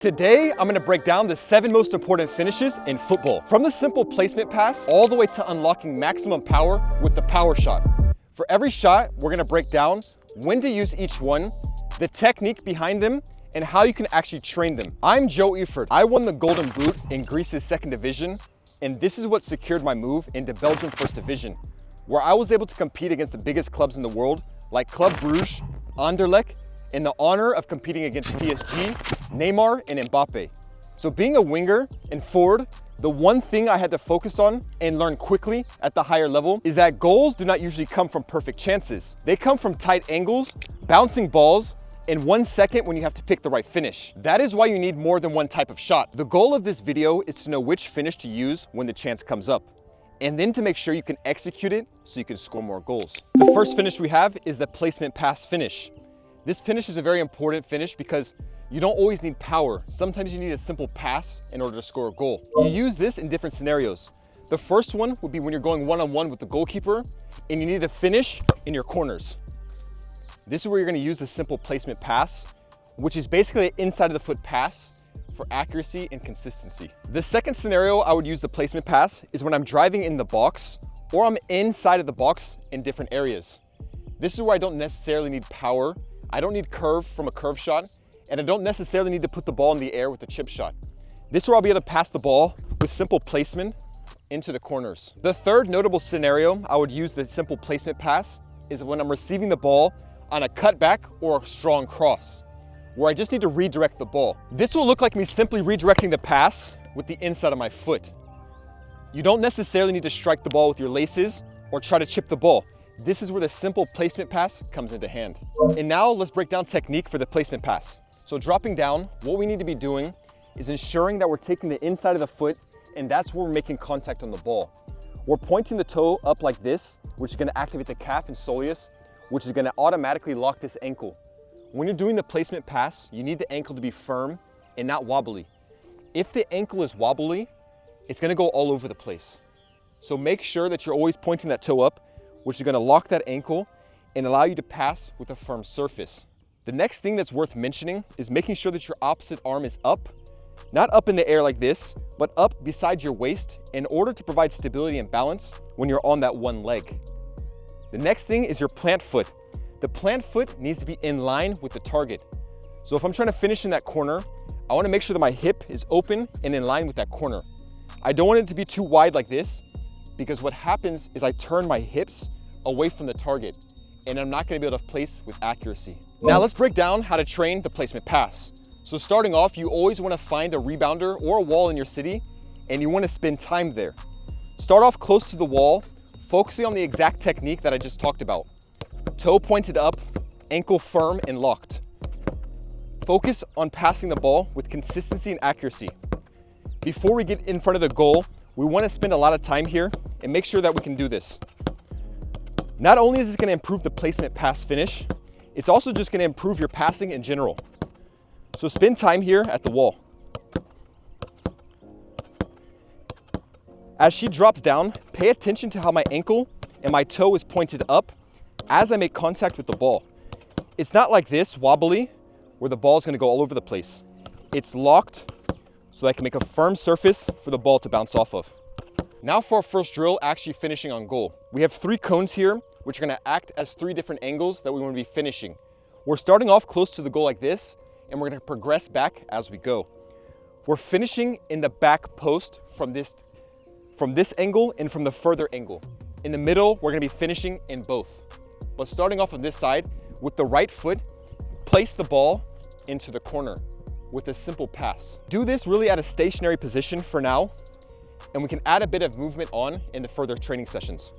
Today, I'm gonna break down the 7 most important finishes in football. From the simple placement pass, all the way to unlocking maximum power with the power shot. For every shot, we're gonna break down when to use each one, the technique behind them, and how you can actually train them. I'm Joe Efford. I won the Golden Boot in Greece's 2nd division, and this is what secured my move into Belgium 1st division, where I was able to compete against the biggest clubs in the world, like Club Bruges, Anderlecht, and the honor of competing against PSG, Neymar, and Mbappe. So being a winger and forward, the one thing I had to focus on and learn quickly at the higher level is that goals do not usually come from perfect chances. They come from tight angles, bouncing balls, and 1 second when you have to pick the right finish. That is why you need more than one type of shot. The goal of this video is to know which finish to use when the chance comes up, and then to make sure you can execute it so you can score more goals. The first finish we have is the placement pass finish. This finish is a very important finish because you don't always need power. Sometimes you need a simple pass in order to score a goal. You use this in different scenarios. The first one would be when you're going one-on-one with the goalkeeper and you need to finish in your corners. This is where you're gonna use the simple placement pass, which is basically an inside of the foot pass for accuracy and consistency. The second scenario I would use the placement pass is when I'm driving in the box or I'm inside of the box in different areas. This is where I don't necessarily need power. I don't need curve from a curve shot, and I don't necessarily need to put the ball in the air with a chip shot. This is where I'll be able to pass the ball with simple placement into the corners. The third notable scenario I would use the simple placement pass is when I'm receiving the ball on a cutback or a strong cross, where I just need to redirect the ball. This will look like me simply redirecting the pass with the inside of my foot. You don't necessarily need to strike the ball with your laces or try to chip the ball. This is where the simple placement pass comes into hand. And now let's break down technique for the placement pass. So dropping down, what we need to be doing is ensuring that we're taking the inside of the foot, and that's where we're making contact on the ball. We're pointing the toe up like this, which is gonna activate the calf and soleus, which is gonna automatically lock this ankle. When you're doing the placement pass, you need the ankle to be firm and not wobbly. If the ankle is wobbly, it's gonna go all over the place. So make sure that you're always pointing that toe up, which is gonna lock that ankle and allow you to pass with a firm surface. The next thing that's worth mentioning is making sure that your opposite arm is up, not up in the air like this, but up beside your waist in order to provide stability and balance when you're on that one leg. The next thing is your plant foot. The plant foot needs to be in line with the target. So if I'm trying to finish in that corner, I wanna make sure that my hip is open and in line with that corner. I don't want it to be too wide like this, because what happens is I turn my hips away from the target and I'm not gonna be able to place with accuracy. Now let's break down how to train the placement pass. So starting off, you always wanna find a rebounder or a wall in your city and you wanna spend time there. Start off close to the wall, focusing on the exact technique that I just talked about. Toe pointed up, ankle firm and locked. Focus on passing the ball with consistency and accuracy. Before we get in front of the goal, we want to spend a lot of time here and make sure that we can do this. Not only is this going to improve the placement pass finish, it's also just going to improve your passing in general. So spend time here at the wall. As she drops down, pay attention to how my ankle and my toe is pointed up as I make contact with the ball. It's not like this, wobbly, where the ball is going to go all over the place. It's locked so I can make a firm surface for the ball to bounce off of. Now for our first drill, actually finishing on goal. We have 3 cones here, which are gonna act as 3 different angles that we wanna be finishing. We're starting off close to the goal like this, and we're gonna progress back as we go. We're finishing in the back post from this angle and from the further angle. In the middle, we're gonna be finishing in both. But starting off on this side, with the right foot, place the ball into the corner with a simple pass. Do this really at a stationary position for now, and we can add a bit of movement on in the further training sessions.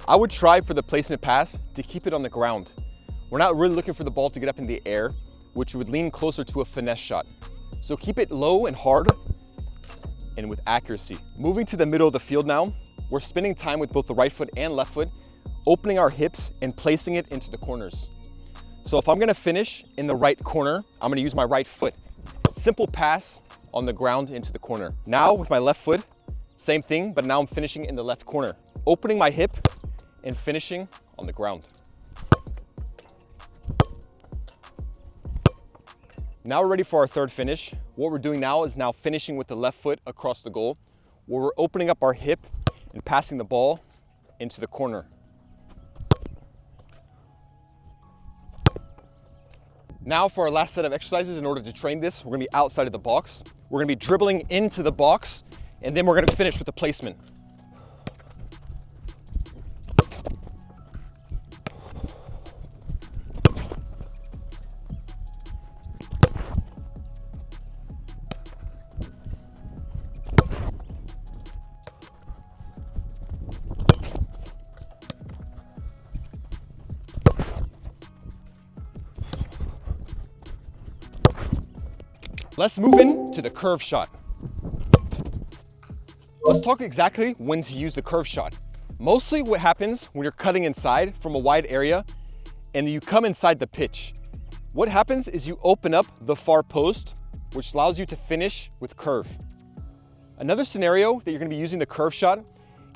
I would try for the placement pass to keep it on the ground. We're not really looking for the ball to get up in the air, which would lean closer to a finesse shot. So keep it low and hard and with accuracy. Moving to the middle of the field now, we're spending time with both the right foot and left foot, opening our hips and placing it into the corners. So if I'm gonna finish in the right corner, I'm gonna use my right foot. Simple pass on the ground into the corner. Now with my left foot, same thing, but now I'm finishing in the left corner. Opening my hip and finishing on the ground. Now we're ready for our third finish. What we're doing now is finishing with the left foot across the goal, where we're opening up our hip and passing the ball into the corner. Now for our last set of exercises, in order to train this, we're gonna be outside of the box. We're gonna be dribbling into the box, and then we're gonna finish with the placement. Let's move into the curve shot. Let's talk exactly when to use the curve shot. Mostly what happens when you're cutting inside from a wide area and you come inside the pitch. What happens is you open up the far post, which allows you to finish with curve. Another scenario that you're gonna be using the curve shot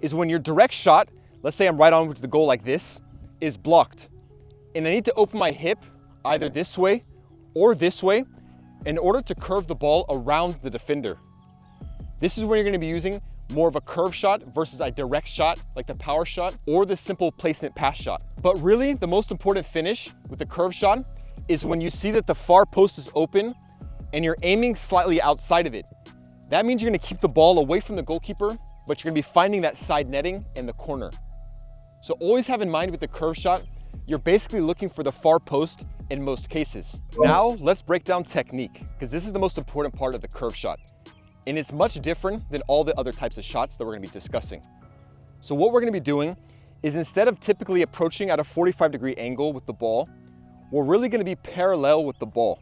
is when your direct shot, let's say I'm right on to the goal like this, is blocked. And I need to open my hip either this way or this way in order to curve the ball around the defender. This is when you're gonna be using more of a curve shot versus a direct shot, like the power shot or the simple placement pass shot. But really, the most important finish with the curve shot is when you see that the far post is open and you're aiming slightly outside of it. That means you're gonna keep the ball away from the goalkeeper, but you're gonna be finding that side netting in the corner. So always have in mind with the curve shot, you're basically looking for the far post in most cases. Now let's break down technique, because this is the most important part of the curve shot. And it's much different than all the other types of shots that we're gonna be discussing. So what we're gonna be doing is, instead of typically approaching at a 45-degree angle with the ball, we're really gonna be parallel with the ball.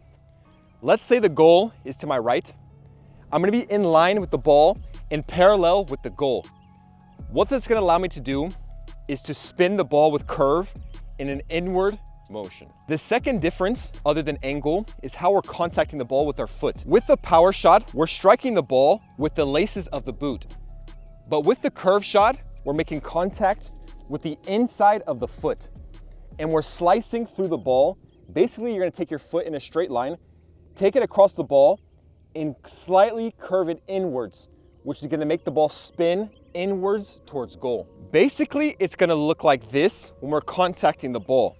Let's say the goal is to my right. I'm gonna be in line with the ball and parallel with the goal. What that's gonna allow me to do is to spin the ball with curve in an inward motion. The second difference, other than angle, is how we're contacting the ball with our foot. With the power shot, we're striking the ball with the laces of the boot. But with the curve shot, we're making contact with the inside of the foot. And we're slicing through the ball. Basically, you're gonna take your foot in a straight line, take it across the ball, and slightly curve it inwards, which is gonna make the ball spin inwards towards goal. Basically, it's gonna look like this when we're contacting the ball.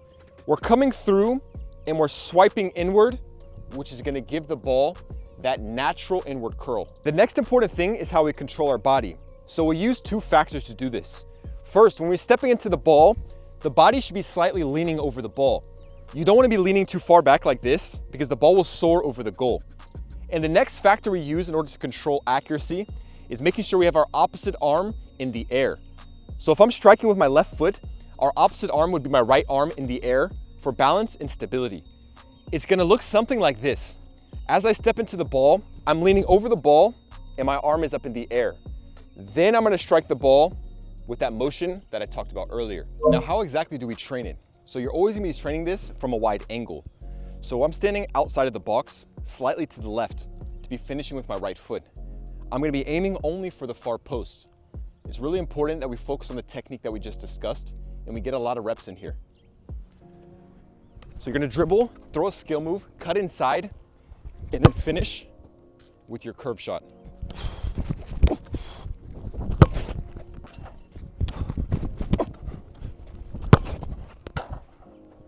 We're coming through and we're swiping inward, which is gonna give the ball that natural inward curl. The next important thing is how we control our body. So we use two factors to do this. First, when we're stepping into the ball, the body should be slightly leaning over the ball. You don't wanna be leaning too far back like this, because the ball will soar over the goal. And the next factor we use in order to control accuracy is making sure we have our opposite arm in the air. So if I'm striking with my left foot, our opposite arm would be my right arm in the air for balance and stability. It's gonna look something like this. As I step into the ball, I'm leaning over the ball and my arm is up in the air. Then I'm gonna strike the ball with that motion that I talked about earlier. Now, how exactly do we train it? So you're always gonna be training this from a wide angle. So I'm standing outside of the box, slightly to the left, to be finishing with my right foot. I'm gonna be aiming only for the far post. It's really important that we focus on the technique that we just discussed and we get a lot of reps in here. So you're gonna dribble, throw a skill move, cut inside, and then finish with your curve shot.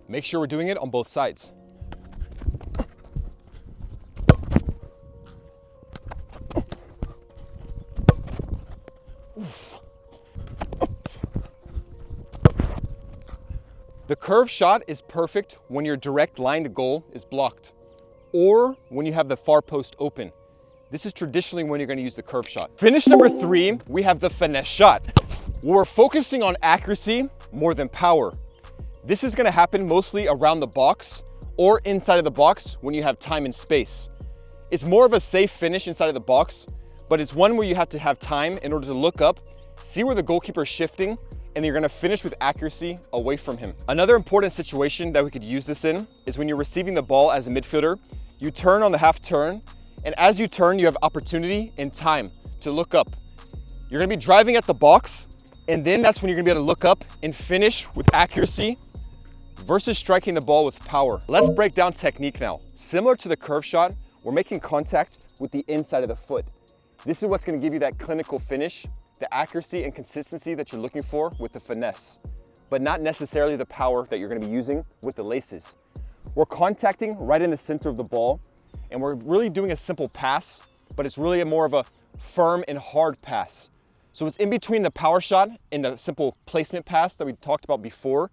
Make sure we're doing it on both sides. The curve shot is perfect when your direct line to goal is blocked, or when you have the far post open. This is traditionally when you're gonna use the curve shot. Finish number 3, we have the finesse shot. We're focusing on accuracy more than power. This is gonna happen mostly around the box or inside of the box when you have time and space. It's more of a safe finish inside of the box, but it's one where you have to have time in order to look up, see where the goalkeeper is shifting, and you're gonna finish with accuracy away from him. Another important situation that we could use this in is when you're receiving the ball as a midfielder, you turn on the half turn, and as you turn, you have opportunity and time to look up. You're gonna be driving at the box, and then that's when you're gonna be able to look up and finish with accuracy versus striking the ball with power. Let's break down technique now. Similar to the curve shot, we're making contact with the inside of the foot. This is what's going to give you that clinical finish, the accuracy and consistency that you're looking for with the finesse, but not necessarily the power that you're going to be using with the laces. We're contacting right in the center of the ball, and we're really doing a simple pass, but it's really more of a firm and hard pass. So it's in between the power shot and the simple placement pass that we talked about before,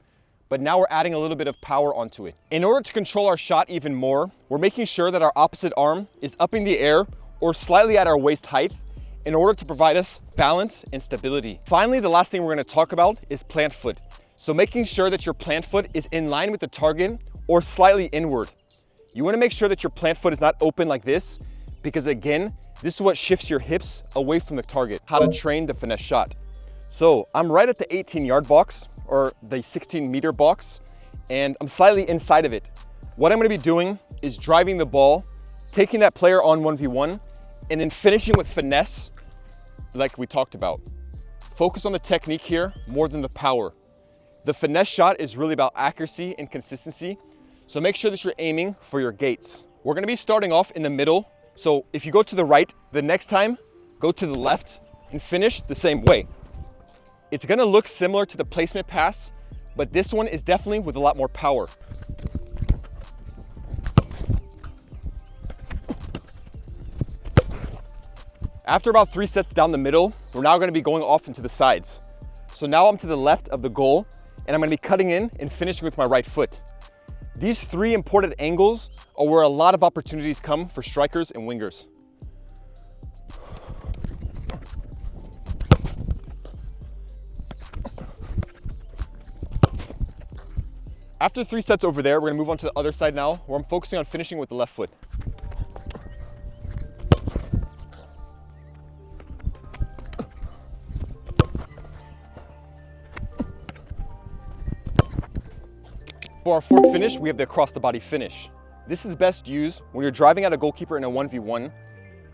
but now we're adding a little bit of power onto it. In order to control our shot even more, we're making sure that our opposite arm is up in the air or slightly at our waist height in order to provide us balance and stability. Finally, the last thing we're going to talk about is plant foot. So making sure that your plant foot is in line with the target or slightly inward. You want to make sure that your plant foot is not open like this, because again, this is what shifts your hips away from the target. How to train the finesse shot. So I'm right at the 18-yard box or the 16-meter box, and I'm slightly inside of it. What I'm going to be doing is driving the ball, taking that player on 1v1, and then finishing with finesse like we talked about. Focus on the technique here more than the power. The finesse shot is really about accuracy and consistency, so make sure that you're aiming for your gates. We're going to be starting off in the middle. So if you go to the right, the next time, go to the left and finish the same way. It's gonna look similar to the placement pass, but this one is definitely with a lot more power. After about 3 sets down the middle, we're now gonna be going off into the sides. So now I'm to the left of the goal, and I'm gonna be cutting in and finishing with my right foot. These 3 important angles are where a lot of opportunities come for strikers and wingers. After 3 sets over there, we're gonna move on to the other side now, where I'm focusing on finishing with the left foot. For our fourth finish, we have the across the body finish. This is best used when you're driving at a goalkeeper in a 1v1,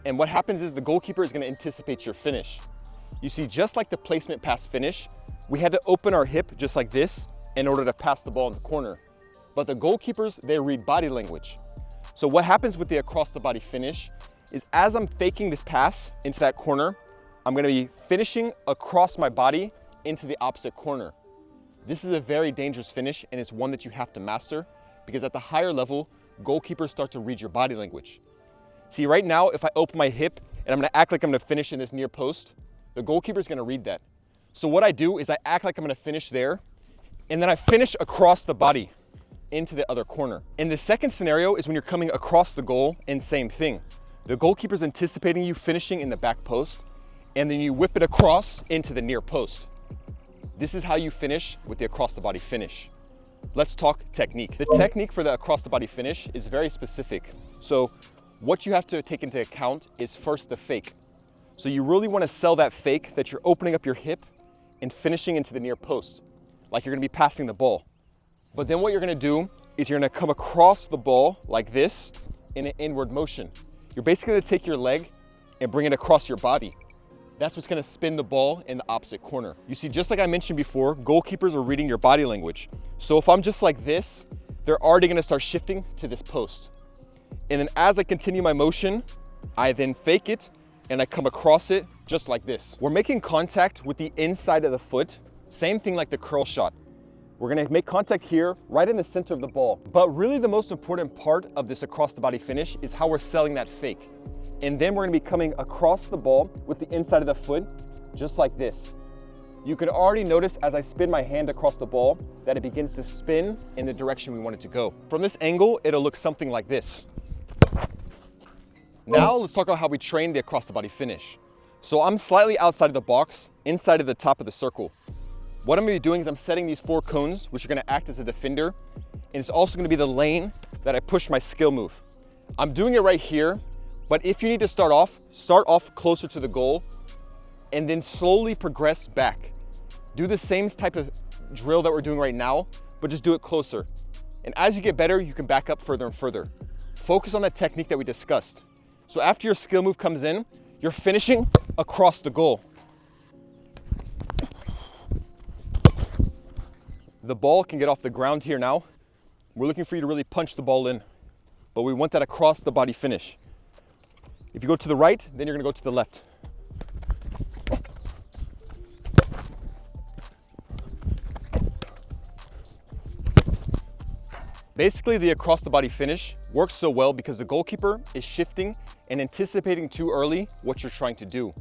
and what happens is the goalkeeper is going to anticipate your finish. You see, just like the placement pass finish, we had to open our hip just like this in order to pass the ball in the corner. But the goalkeepers, they read body language. So what happens with the across the body finish is as I'm faking this pass into that corner, I'm going to be finishing across my body into the opposite corner. This is a very dangerous finish, and it's one that you have to master, because at the higher level, goalkeepers start to read your body language. See, right now, if I open my hip and I'm gonna act like I'm gonna finish in this near post, the goalkeeper's gonna read that. So what I do is I act like I'm gonna finish there, and then I finish across the body into the other corner. And the second scenario is when you're coming across the goal, and same thing. The goalkeeper's anticipating you finishing in the back post, and then you whip it across into the near post. This is how you finish with the across the body finish. Let's talk technique. The technique for the across the body finish is very specific. So what you have to take into account is first the fake. So you really want to sell that fake that you're opening up your hip and finishing into the near post, like you're going to be passing the ball. But then what you're going to do is you're going to come across the ball like this in an inward motion. You're basically going to take your leg and bring it across your body. That's what's going to spin the ball in the opposite corner. You see, just like I mentioned before, goalkeepers are reading your body language. So if I'm just like this, they're already going to start shifting to this post. And then as I continue my motion, I then fake it and I come across it just like this. We're making contact with the inside of the foot. Same thing like the curl shot. We're going to make contact here, right in the center of the ball. But really the most important part of this across the body finish is how we're selling that fake. And then we're going to be coming across the ball with the inside of the foot, just like this. You could already notice as I spin my hand across the ball that it begins to spin in the direction we want it to go. From this angle, it'll look something like this. Now let's talk about how we train the across the body finish. So I'm slightly outside of the box, inside of the top of the circle. What I'm going to be doing is I'm setting these 4 cones, which are going to act as a defender, and it's also going to be the lane that I push my skill move. I'm doing it right here. But if you need to start off closer to the goal and then slowly progress back. Do the same type of drill that we're doing right now, but just do it closer. And as you get better, you can back up further and further. Focus on that technique that we discussed. So after your skill move comes in, you're finishing across the goal. The ball can get off the ground here now. We're looking for you to really punch the ball in, but we want that across the body finish. If you go to the right, then you're gonna go to the left. Basically, the across the body finish works so well because the goalkeeper is shifting and anticipating too early what you're trying to do.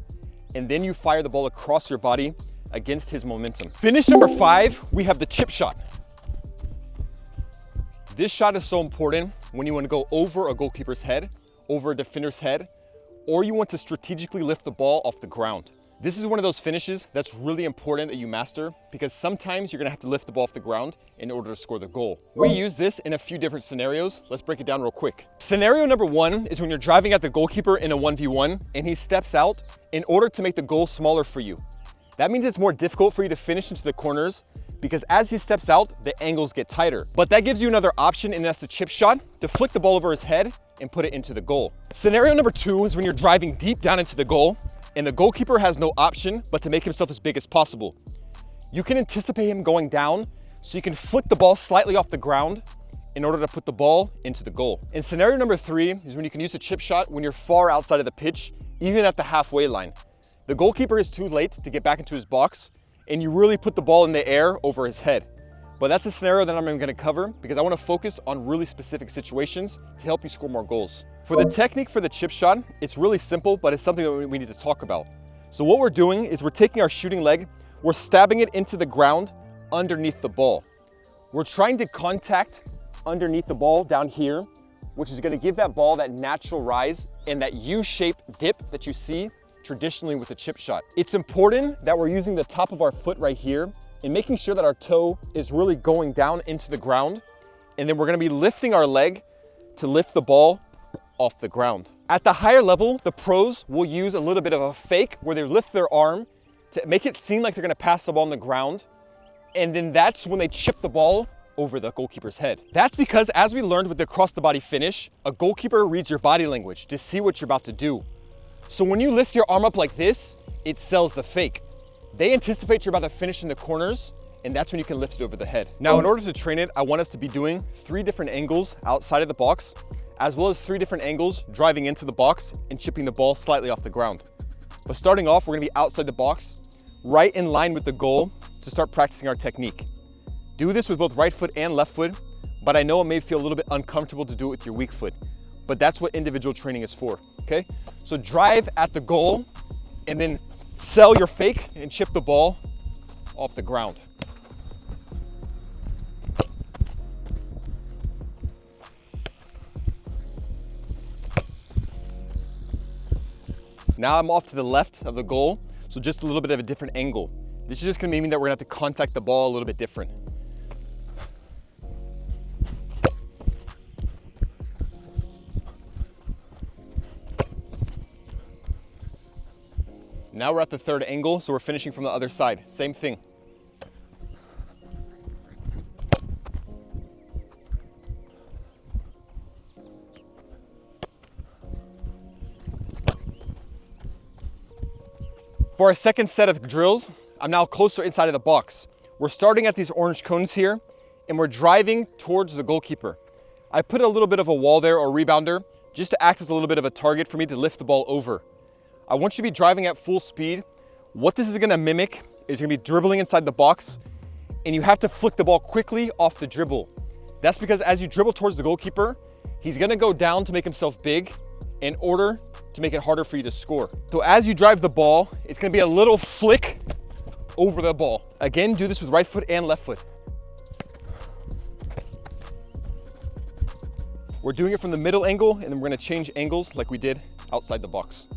And then you fire the ball across your body against his momentum. Finish number 5, we have the chip shot. This shot is so important when you want to go over a goalkeeper's head, over a defender's head, or you want to strategically lift the ball off the ground. This is one of those finishes that's really important that you master because sometimes you're gonna have to lift the ball off the ground in order to score the goal. We use this in a few different scenarios. Let's break it down real quick. Scenario number 1 is when you're driving at the goalkeeper in a 1v1 and he steps out in order to make the goal smaller for you. That means it's more difficult for you to finish into the corners because as he steps out, the angles get tighter. But that gives you another option, and that's the chip shot, to flick the ball over his head and put it into the goal. Scenario number 2 is when you're driving deep down into the goal and the goalkeeper has no option but to make himself as big as possible. You can anticipate him going down, so you can flick the ball slightly off the ground in order to put the ball into the goal. And scenario number 3 is when you can use a chip shot when you're far outside of the pitch, even at the halfway line. The goalkeeper is too late to get back into his box, and you really put the ball in the air over his head. But that's a scenario that I'm gonna cover because I wanna focus on really specific situations to help you score more goals. For the technique for the chip shot, it's really simple, but it's something that we need to talk about. So what we're doing is we're taking our shooting leg, we're stabbing it into the ground underneath the ball. We're trying to contact underneath the ball down here, which is gonna give that ball that natural rise and that U-shaped dip that you see traditionally with a chip shot. It's important that we're using the top of our foot right here and making sure that our toe is really going down into the ground. And then we're gonna be lifting our leg to lift the ball off the ground. At the higher level, the pros will use a little bit of a fake where they lift their arm to make it seem like they're gonna pass the ball on the ground. And then that's when they chip the ball over the goalkeeper's head. That's because, as we learned with the across the body finish, a goalkeeper reads your body language to see what you're about to do. So when you lift your arm up like this, it sells the fake. They anticipate you're about to finish in the corners, and that's when you can lift it over the head. Now, in order to train it, I want us to be doing 3 different angles outside of the box, as well as 3 different angles driving into the box and chipping the ball slightly off the ground. But starting off, we're gonna be outside the box, right in line with the goal to start practicing our technique. Do this with both right foot and left foot, but I know it may feel a little bit uncomfortable to do it with your weak foot, but that's what individual training is for, okay? So drive at the goal and then sell your fake and chip the ball off the ground. Now I'm off to the left of the goal, so just a little bit of a different angle. This is just gonna mean that we're gonna have to contact the ball a little bit different. Now we're at the 3rd angle, so we're finishing from the other side. Same thing. For our second set of drills, I'm now closer inside of the box. We're starting at these orange cones here, and we're driving towards the goalkeeper. I put a little bit of a wall there, or rebounder, just to act as a little bit of a target for me to lift the ball over. I want you to be driving at full speed. What this is gonna mimic is you're gonna be dribbling inside the box, and you have to flick the ball quickly off the dribble. That's because as you dribble towards the goalkeeper, he's gonna go down to make himself big in order to make it harder for you to score. So as you drive the ball, it's gonna be a little flick over the ball. Again, do this with right foot and left foot. We're doing it from the middle angle, and then we're gonna change angles like we did outside the box.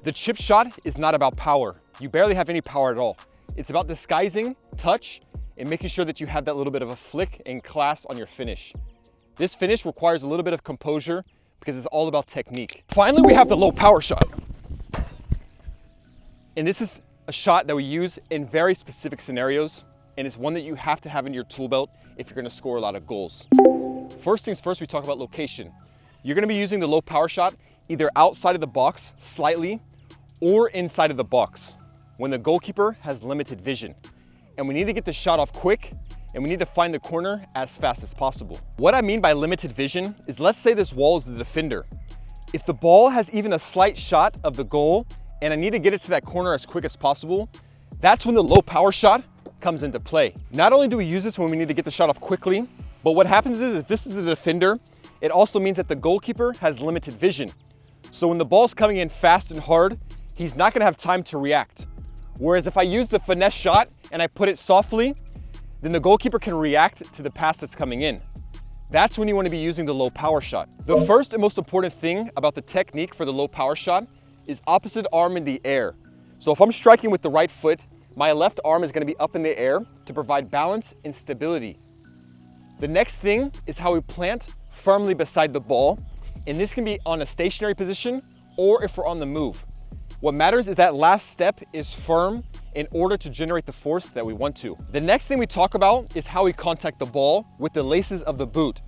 The chip shot is not about power. You barely have any power at all. It's about disguising touch and making sure that you have that little bit of a flick and class on your finish. This finish requires a little bit of composure because it's all about technique. Finally, we have the low power shot. And this is a shot that we use in very specific scenarios, and it's one that you have to have in your tool belt if you're gonna score a lot of goals. First things first, we talk about location. You're gonna be using the low power shot either outside of the box slightly or inside of the box when the goalkeeper has limited vision. And we need to get the shot off quick, and we need to find the corner as fast as possible. What I mean by limited vision is, let's say this wall is the defender. If the ball has even a slight shot of the goal and I need to get it to that corner as quick as possible, that's when the low power shot comes into play. Not only do we use this when we need to get the shot off quickly, but what happens is, if this is the defender, it also means that the goalkeeper has limited vision. So when the ball's coming in fast and hard, he's not gonna have time to react. Whereas if I use the finesse shot and I put it softly, then the goalkeeper can react to the pass that's coming in. That's when you want to be using the low power shot. The first and most important thing about the technique for the low power shot is opposite arm in the air. So if I'm striking with the right foot, my left arm is going to be up in the air to provide balance and stability. The next thing is how we plant firmly beside the ball, and this can be on a stationary position or if we're on the move. What matters is that last step is firm in order to generate the force that we want to. The next thing we talk about is how we contact the ball with the laces of the boot.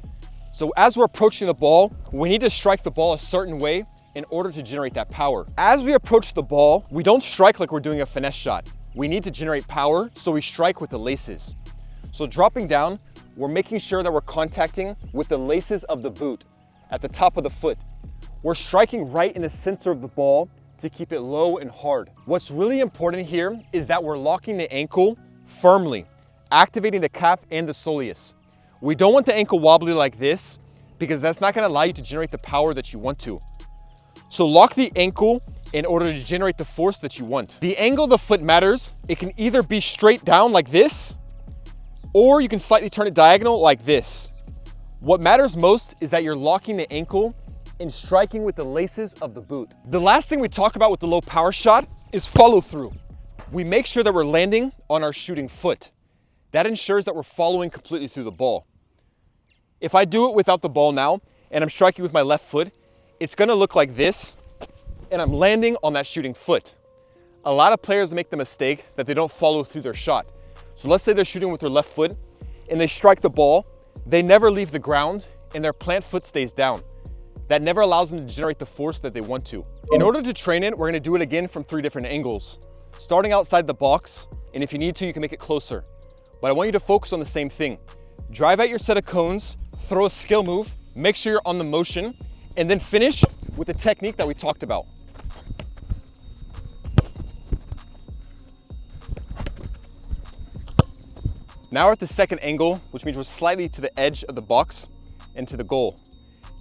So as we're approaching the ball, we need to strike the ball a certain way in order to generate that power. As we approach the ball, we don't strike like we're doing a finesse shot. We need to generate power, so we strike with the laces. So dropping down, we're making sure that we're contacting with the laces of the boot at the top of the foot. We're striking right in the center of the ball to keep it low and hard. What's really important here is that we're locking the ankle firmly, activating the calf and the soleus. We don't want the ankle wobbly like this, because that's not gonna allow you to generate the power that you want to. So lock the ankle in order to generate the force that you want. The angle of the foot matters. It can either be straight down like this, or you can slightly turn it diagonal like this. What matters most is that you're locking the ankle and striking with the laces of the boot. The last thing we talk about with the low power shot is follow through. We make sure that we're landing on our shooting foot. That ensures that we're following completely through the ball. If I do it without the ball now, and I'm striking with my left foot, it's gonna look like this, and I'm landing on that shooting foot. A lot of players make the mistake that they don't follow through their shot. So let's say they're shooting with their left foot, and they strike the ball, they never leave the ground, and their plant foot stays down. That never allows them to generate the force that they want to. In order to train it, we're gonna do it again from 3 different angles. Starting outside the box, and if you need to, you can make it closer. But I want you to focus on the same thing. Drive out your set of cones, throw a skill move, make sure you're on the motion, and then finish with the technique that we talked about. Now we're at the second angle, which means we're slightly to the edge of the box and to the goal.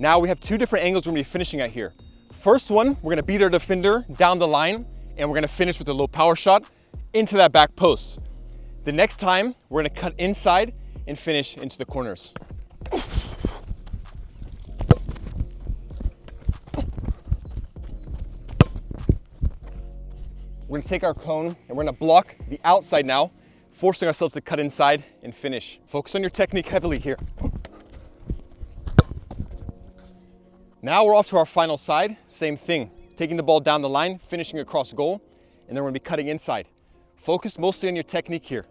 Now we have 2 different angles we're gonna be finishing at here. First one, we're gonna beat our defender down the line, and we're gonna finish with a low power shot into that back post. The next time, we're gonna cut inside and finish into the corners. We're gonna take our cone and we're gonna block the outside now, forcing ourselves to cut inside and finish. Focus on your technique heavily here. Now we're off to our final side, same thing. Taking the ball down the line, finishing across goal, and then we're gonna be cutting inside. Focus mostly on your technique here.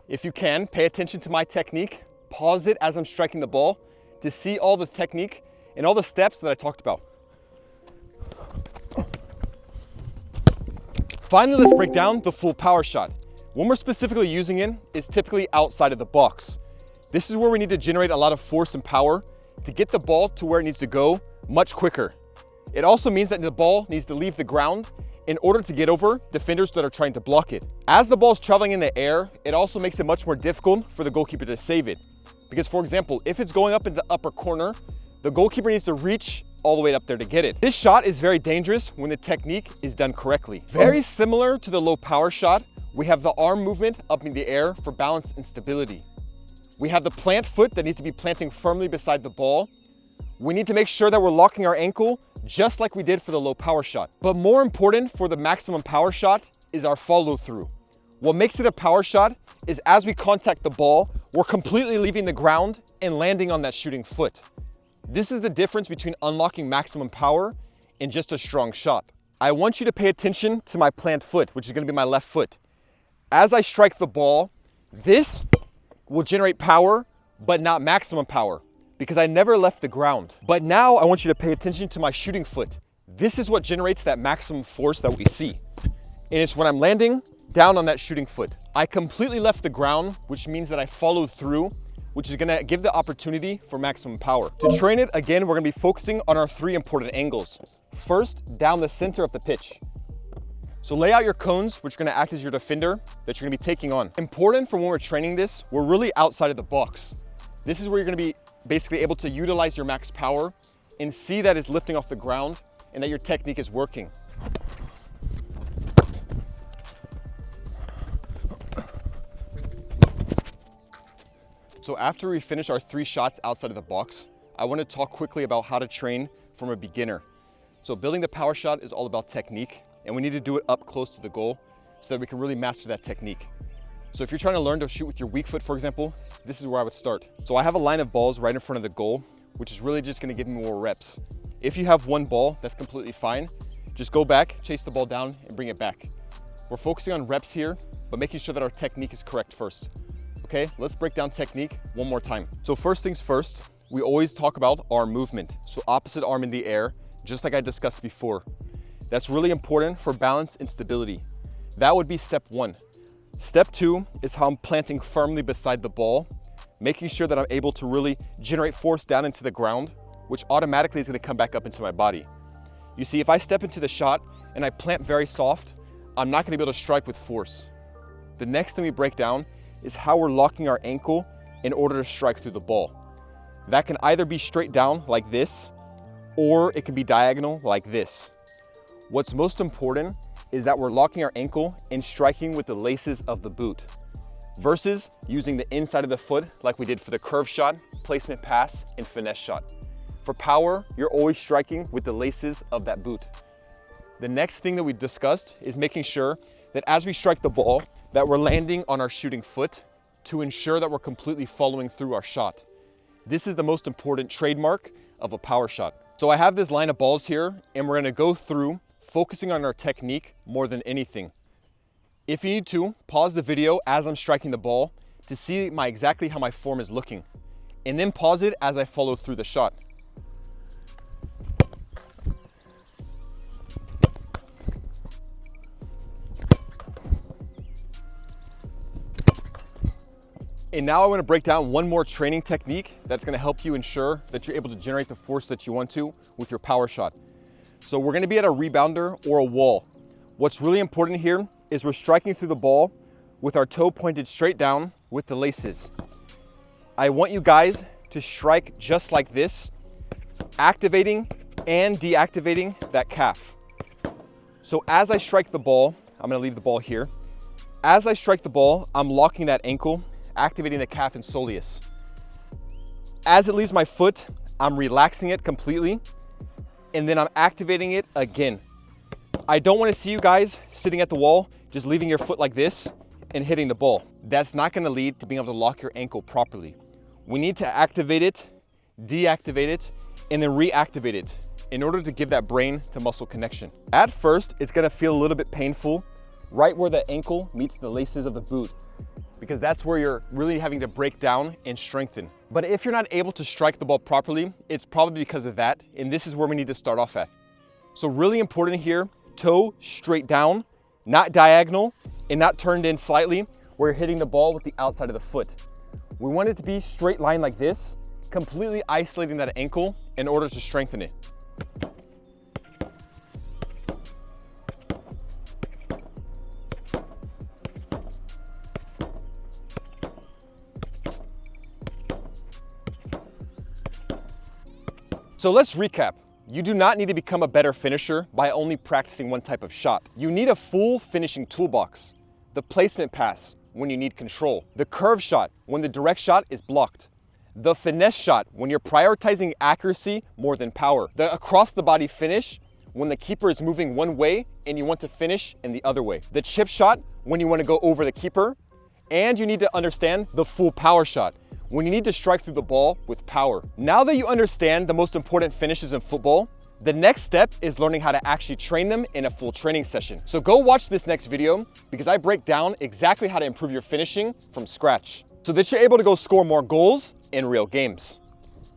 If you can, pay attention to my technique, pause it as I'm striking the ball to see all the technique and all the steps that I talked about. Finally, let's break down the full power shot. When we're specifically using it is typically outside of the box. This is where we need to generate a lot of force and power to get the ball to where it needs to go much quicker. It also means that the ball needs to leave the ground in order to get over defenders that are trying to block it. As the ball's traveling in the air, it also makes it much more difficult for the goalkeeper to save it. Because for example, if it's going up in the upper corner, the goalkeeper needs to reach all the way up there to get it. This shot is very dangerous when the technique is done correctly. Very similar to the low power shot, we have the arm movement up in the air for balance and stability. We have the plant foot that needs to be planting firmly beside the ball. We need to make sure that we're locking our ankle just like we did for the low power shot. But more important for the maximum power shot is our follow through. What makes it a power shot is as we contact the ball, we're completely leaving the ground and landing on that shooting foot. This is the difference between unlocking maximum power and just a strong shot. I want you to pay attention to my plant foot, which is going to be my left foot. As I strike the ball, this will generate power, but not maximum power, because I never left the ground. But now I want you to pay attention to my shooting foot. This is what generates that maximum force that we see. And it's when I'm landing down on that shooting foot. I completely left the ground, which means that I followed through, which is gonna give the opportunity for maximum power. To train it, again, we're gonna be focusing on our 3 important angles. First, down the center of the pitch. So lay out your cones, which are gonna act as your defender that you're gonna be taking on. Important for when we're training this, we're really outside of the box. This is where you're gonna be basically able to utilize your max power and see that it's lifting off the ground and that your technique is working. So after we finish our 3 shots outside of the box, I want to talk quickly about how to train from a beginner. So building the power shot is all about technique, and we need to do it up close to the goal so that we can really master that technique. So if you're trying to learn to shoot with your weak foot, for example, this is where I would start. So I have a line of balls right in front of the goal, which is really just going to give me more reps. If you have 1 ball, that's completely fine. Just go back, chase the ball down, and bring it back. We're focusing on reps here, but making sure that our technique is correct first. Okay, let's break down technique one more time. So first things first, we always talk about arm movement. So opposite arm in the air, just like I discussed before. That's really important for balance and stability. That would be step 1. Step 2 is how I'm planting firmly beside the ball, making sure that I'm able to really generate force down into the ground, which automatically is going to come back up into my body. You see, if I step into the shot and I plant very soft, I'm not going to be able to strike with force. The next thing we break down is how we're locking our ankle in order to strike through the ball. That can either be straight down like this, or it can be diagonal like this. What's most important is that we're locking our ankle and striking with the laces of the boot, versus using the inside of the foot like we did for the curve shot, placement pass, and finesse shot. For power, you're always striking with the laces of that boot. The next thing that we discussed is making sure that as we strike the ball, that we're landing on our shooting foot to ensure that we're completely following through our shot. This is the most important trademark of a power shot. So I have this line of balls here, and we're gonna go through focusing on our technique more than anything. If you need to, pause the video as I'm striking the ball to see exactly how my form is looking, and then pause it as I follow through the shot. And now I want to break down one more training technique that's going to help you ensure that you're able to generate the force that you want to with your power shot. So we're going to be at a rebounder or a wall. What's really important here is we're striking through the ball with our toe pointed straight down with the laces. I want you guys to strike just like this, activating and deactivating that calf. So as I strike the ball, I'm going to leave the ball here. As I strike the ball, I'm locking that ankle, activating the calf and soleus. As it leaves my foot, I'm relaxing it completely, and then I'm activating it again. I don't want to see you guys sitting at the wall, just leaving your foot like this and hitting the ball. That's not going to lead to being able to lock your ankle properly. We need to activate it, deactivate it, and then reactivate it in order to give that brain to muscle connection. At first, it's going to feel a little bit painful right where the ankle meets the laces of the boot, because that's where you're really having to break down and strengthen. But if you're not able to strike the ball properly, it's probably because of that, and this is where we need to start off at. So really important here, toe straight down, not diagonal, and not turned in slightly, where you're hitting the ball with the outside of the foot. We want it to be straight line like this, completely isolating that ankle in order to strengthen it. So let's recap. You do not need to become a better finisher by only practicing one type of shot. You need a full finishing toolbox. The placement pass, when you need control. The curve shot, when the direct shot is blocked. The finesse shot, when you're prioritizing accuracy more than power. The across the body finish, when the keeper is moving one way and you want to finish in the other way. The chip shot, when you want to go over the keeper. And you need to understand the full power shot, when you need to strike through the ball with power. Now that you understand the most important finishes in football, the next step is learning how to actually train them in a full training session. So go watch this next video because I break down exactly how to improve your finishing from scratch so that you're able to go score more goals in real games.